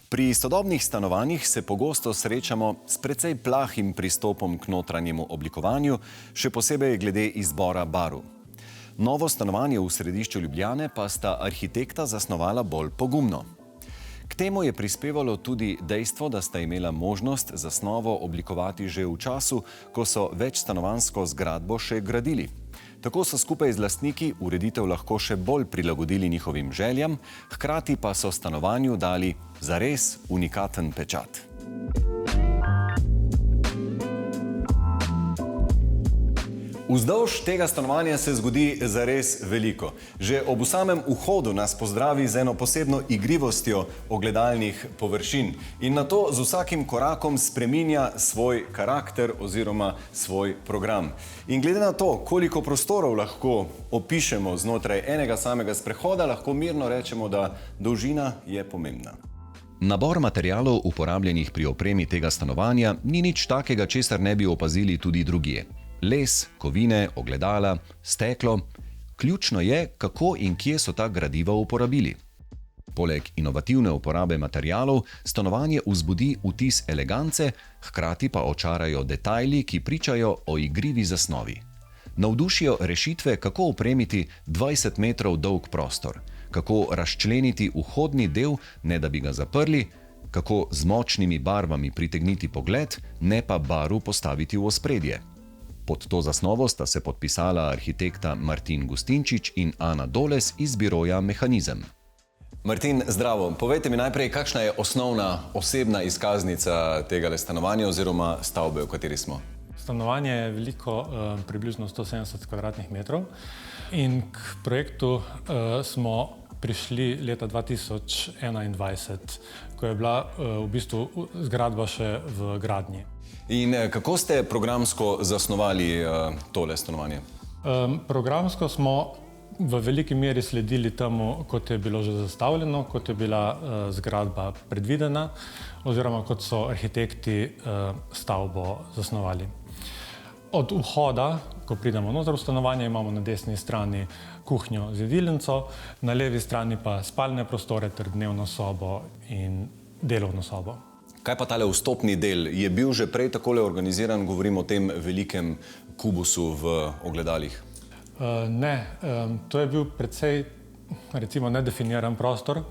Pri sodobnih stanovanjih se pogosto srečamo s precej plahim pristopom k notranjemu oblikovanju, še posebej glede izbora barv. Novo stanovanje v središču Ljubljane pa sta arhitekta zasnovala bolj pogumno. K temu je prispevalo tudi dejstvo, da sta imela možnost zasnovo oblikovati že v času, ko so večstanovanjsko zgradbo še gradili. Tako so skupaj z lastniki ureditev lahko še bolj prilagodili njihovim željam, hkrati pa so stanovanju dali zares unikaten pečat. Vzdolž tega stanovanja se zgodi zares veliko. Že ob samem vhodu nas pozdravi z eno posebno igrivostjo ogledalnih površin in nato z vsakim korakom spreminja svoj karakter oziroma svoj program. In glede na to, koliko prostorov lahko opišemo znotraj enega samega sprehoda, lahko mirno rečemo, da dolžina je pomembna. Nabor materialov uporabljenih pri opremi tega stanovanja ni nič takega, česar ne bi opazili tudi drugje. Les, kovine, ogledala, steklo. Ključno je, kako in kje so ta gradiva uporabili. Poleg inovativne uporabe materialov, stanovanje vzbudi vtis elegance, hkrati pa očarajo detajli, ki pričajo o igrivi zasnovi. Navdušijo rešitve, kako opremiti 20 metrov dolg prostor, kako razčleniti vhodni del, ne da bi ga zaprli, kako z močnimi barvami pritegniti pogled, ne pa barv postaviti v ospredje. Pod to zasnovo sta se podpisala arhitekta Martin Gustinčič in Ana Doles iz biroja Mehanizem. Martin, zdravo. Povejte mi najprej, kakšna je osnovna osebna izkaznica tega stanovanja oziroma stavbe, v kateri smo? Stanovanje je veliko, približno 170 kvadratnih metrov in k projektu smo prišli leta 2021, ko je bila v bistvu zgradba še v gradnji. In kako ste programsko zasnovali tole stanovanje? Programsko smo v veliki meri sledili temu, kot je bilo že zastavljeno, kot je bila zgradba predvidena oziroma kot so arhitekti stavbo zasnovali. Od vhoda, ko pridemo noter v stanovanje, imamo na desni strani kuhinjo z jedilnico, na levi strani pa spalne prostore ter dnevno sobo in delovno sobo. Kaj pa tale vstopni del? Je bil že prej takole organiziran, govorim o tem velikem kubusu v ogledalih? Ne, to je bil precej, recimo, nedefiniran prostor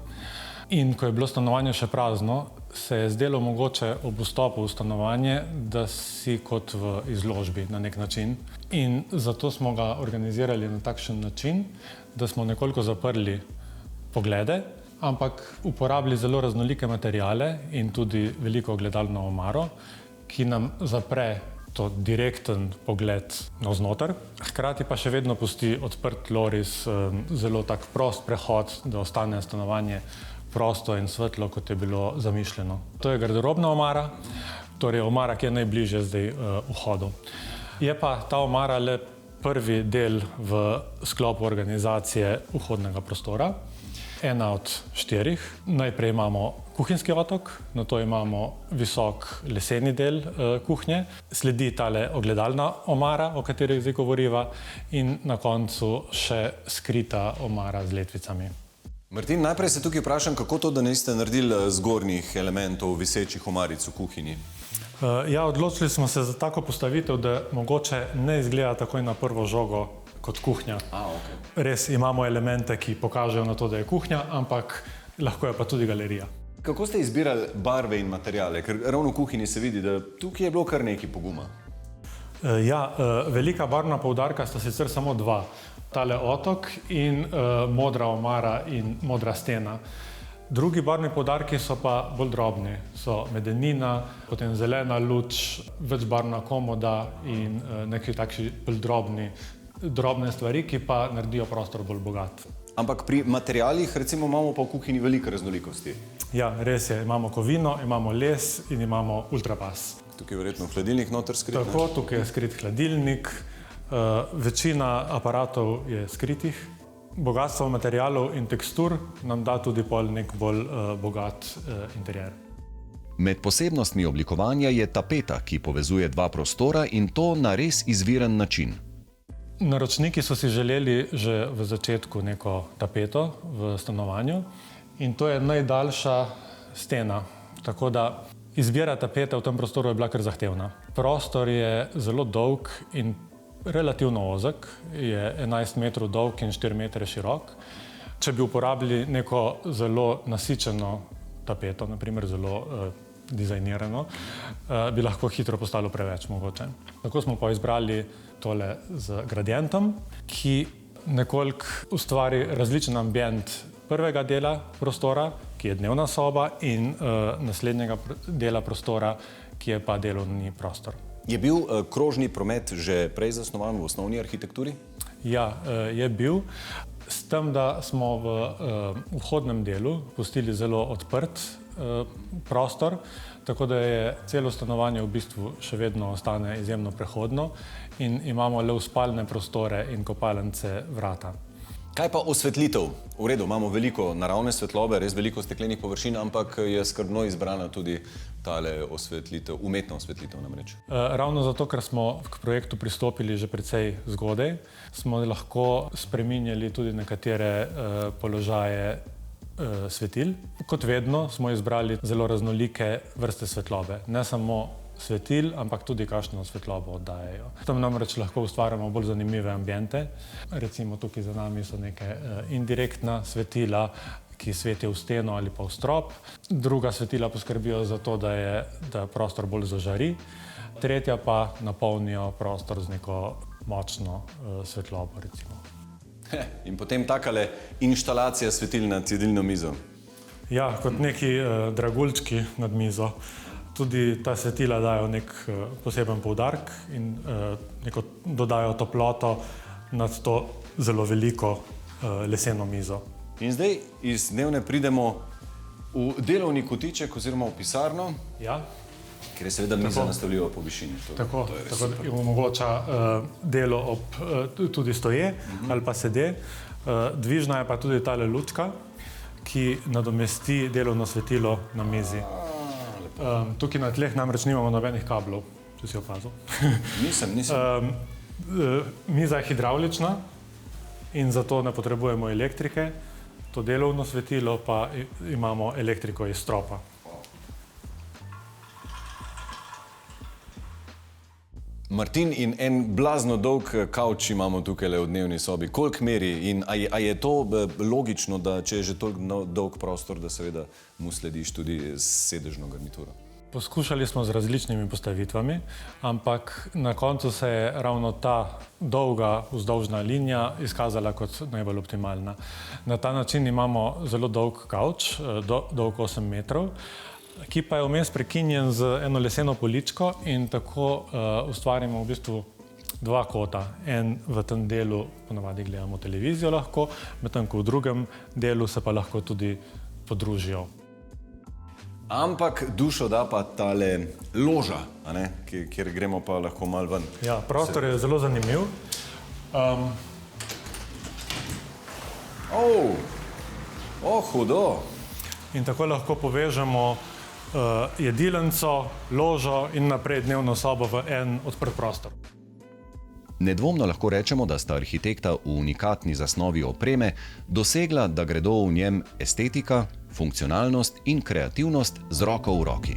in ko je bilo stanovanje še prazno, se je zdelo mogoče ob vstopu v stanovanje, da si kot v izložbi na nek način. In zato smo ga organizirali na takšen način, da smo nekoliko zaprli poglede, ampak uporabili zelo raznolike materiale in tudi veliko ogledalno omaro, ki nam zapre to direkten pogled navznoter. Hkrati pa še vedno pusti odprt loris, zelo tak prost prehod, da ostane stanovanje prosto in svetlo, kot je bilo zamišljeno. To je garderobna omara, torej omara, ki je najbližje zdaj vhodu. Je pa ta omara le prvi del v sklopu organizacije vhodnega prostora. Ena od 4. Najprej imamo kuhinjski otok, nato imamo visok leseni del kuhnje, sledi tale ogledalna omara, o kateri zdaj govoriva, in na koncu še skrita omara z letvicami. Martin, najprej se tukaj vprašam, kako to, da niste naredili zgornjih elementov visečih omaric v kuhinji? Ja, odločili smo se za tako postavitev, da mogoče ne izgleda takoj na prvo žogo kot kuhnja. Okay. Res imamo elemente, ki pokažejo na to, da je kuhnja, ampak lahko je pa tudi galerija. Kako ste izbirali barve in materiale? Ker ravno v kuhinji se vidi, da tukaj je bilo kar nekaj poguma. Ja, velika barvna poudarka sta sicer samo 2. Tale otok in modra omara in modra stena. Drugi barvni poudarki so pa bolj drobni. So medenina, potem zelena luč, večbarvna komoda in neki takšni bolj drobne stvari, ki pa naredijo prostor bolj bogat. Ampak pri materialih, recimo, imamo pa v kuhinji veliko raznolikosti. Ja, res je. Imamo kovino, imamo les in imamo ultrapas. Tukaj je verjetno hladilnik noter skrit. Tako, tukaj je skrit hladilnik. Večina aparatov je skritih. Bogatstvo materialov in tekstur nam da tudi nek bolj bogat interjer. Med posebnostmi oblikovanja je tapeta, ki povezuje 2 prostora in to na res izviren način. Naročniki so si želeli že v začetku neko tapeto v stanovanju in to je najdaljša stena. Tako da izbira tapete v tem prostoru je bila kar zahtevna. Prostor je zelo dolg in relativno ozek, je 11 metrov dolg in 4 metre širok. Če bi uporabili neko zelo nasičeno tapeto, naprimer zelo dizajnirano, bi lahko hitro postalo preveč mogoče. Tako smo pa izbrali tole z gradientom, ki nekoliko ustvari različen ambient prvega dela prostora, ki je dnevna soba, in naslednjega dela prostora, ki je pa delovni prostor. Je bil krožni promet že prej zasnovan v osnovni arhitekturi? Ja, je bil. S tem, da smo v vhodnem delu pustili zelo odprt prostor, tako da je celo stanovanje v bistvu še vedno ostane izjemno prehodno in imamo le v spalne prostore in kopalnice vrata. Kaj pa osvetlitev? V redu, imamo veliko naravne svetlobe, res veliko steklenih površin, ampak je skrbno izbrana tudi tale osvetlitev, umetna osvetlitev namreč. Ravno zato, ker smo k projektu pristopili že precej zgodaj, smo lahko spreminjali tudi nekatere položaje svetil. Kot vedno smo izbrali zelo raznolike vrste svetlobe. Ne samo svetil, ampak tudi kakšno svetlobo oddajajo. Tam namreč lahko ustvarjamo bolj zanimive ambiente. Recimo tukaj za nami so neke indirektna svetila, ki svetijo v steno ali pa v strop. Druga svetila poskrbijo za to, da prostor bolj zažari. Tretja pa napolnijo prostor z neko močno svetlobo, recimo. In potem takale inštalacija svetil na cedilno mizo. Ja, kot neki dragulčki nad mizo. Tudi ta svetila dajo nek poseben poudarek in neko dodajo toploto nad to zelo veliko leseno mizo. In zdaj iz dnevne pridemo v delovni kotiček oziroma v pisarno, Ja, ker je seveda miza nastavljiva po višini. tako da omogoča delo tudi stoje ali pa sede. Dvižna je pa tudi tale lučka, ki nadomesti delovno svetilo na mizi. Tukaj na tleh namreč nimamo nobenih kablov, če si opazil. Nisem. Miza je hidravlična in zato ne potrebujemo elektrike. To delovno svetilo pa imamo elektriko iz stropa. Martin, in en blazno dolg kavč imamo tukaj v dnevni sobi. Koliko meri in a je to logično, da če je že toliko dolg prostor, da seveda mu slediš tudi s sedežno garnituro? Poskušali smo z različnimi postavitvami, ampak na koncu se je ravno ta dolga vzdolžna linija izkazala kot najbolj optimalna. Na ta način imamo zelo dolg kavč, dolg 8 metrov, ki pa je vmes prekinjen z eno leseno poličko in tako ustvarimo v bistvu dva kota. En v tem delu ponavadi gledamo televizijo lahko, medtem ko v drugem delu se pa lahko tudi podružijo. Ampak dušo da pa tale loža, a ne? Kjer gremo pa lahko malo ven. Ja, prostor je zelo zanimiv. Hudo. In tako lahko povežemo jedilnico, ložo in naprej dnevno sobo v en odprt prostor. Nedvomno lahko rečemo, da sta arhitekta v unikatni zasnovi opreme dosegla, da gredo v njem estetika, funkcionalnost in kreativnost z roko v roki.